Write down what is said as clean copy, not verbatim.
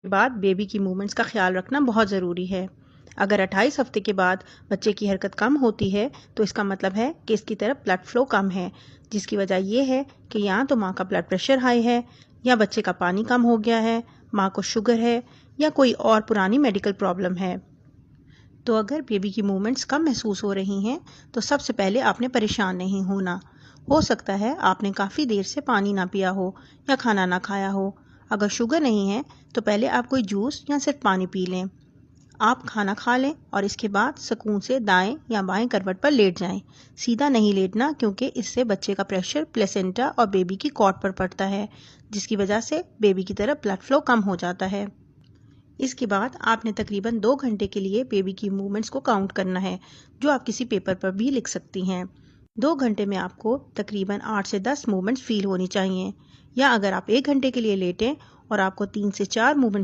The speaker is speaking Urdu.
بعد بیبی کی موومنٹس کا خیال رکھنا بہت ضروری ہے۔ اگر 28 ہفتے کے بعد بچے کی حرکت کم ہوتی ہے تو اس کا مطلب ہے کہ اس کی طرف بلڈ فلو کم ہے، جس کی وجہ یہ ہے کہ یا تو ماں کا بلڈ پریشر ہائی ہے، یا بچے کا پانی کم ہو گیا ہے، ماں کو شوگر ہے، یا کوئی اور پرانی میڈیکل پرابلم ہے۔ تو اگر بیبی کی موومنٹس کم محسوس ہو رہی ہیں تو سب سے پہلے آپ نے پریشان نہیں ہونا۔ ہو سکتا ہے آپ نے کافی دیر سے پانی نہ پیا ہو یا کھانا نہ کھایا ہو۔ اگر شوگر نہیں ہے تو پہلے آپ کوئی جوس یا صرف پانی پی لیں۔ آپ کھانا کھا لیں اور اس کے بعد سکون سے دائیں یا بائیں کروٹ پر لیٹ جائیں۔ سیدھا نہیں لیٹنا، کیونکہ اس سے بچے کا پریشر پلیسنٹا اور بیبی کی کاٹ پر پڑتا ہے، جس کی وجہ سے بیبی کی طرف بلڈ فلو کم ہو جاتا ہے۔ اس کے بعد آپ نے تقریباً 2 گھنٹے کے لیے بیبی کی موومنٹس کو کاؤنٹ کرنا ہے، جو آپ کسی پیپر پر بھی لکھ سکتی ہیں۔ 2 گھنٹے میں آپ کو تقریباً 8 سے 10 موومنٹس فیل ہونی چاہیے، یا اگر آپ 1 گھنٹے کے لیے لیٹیں اور آپ کو 3 سے 4 موومنٹس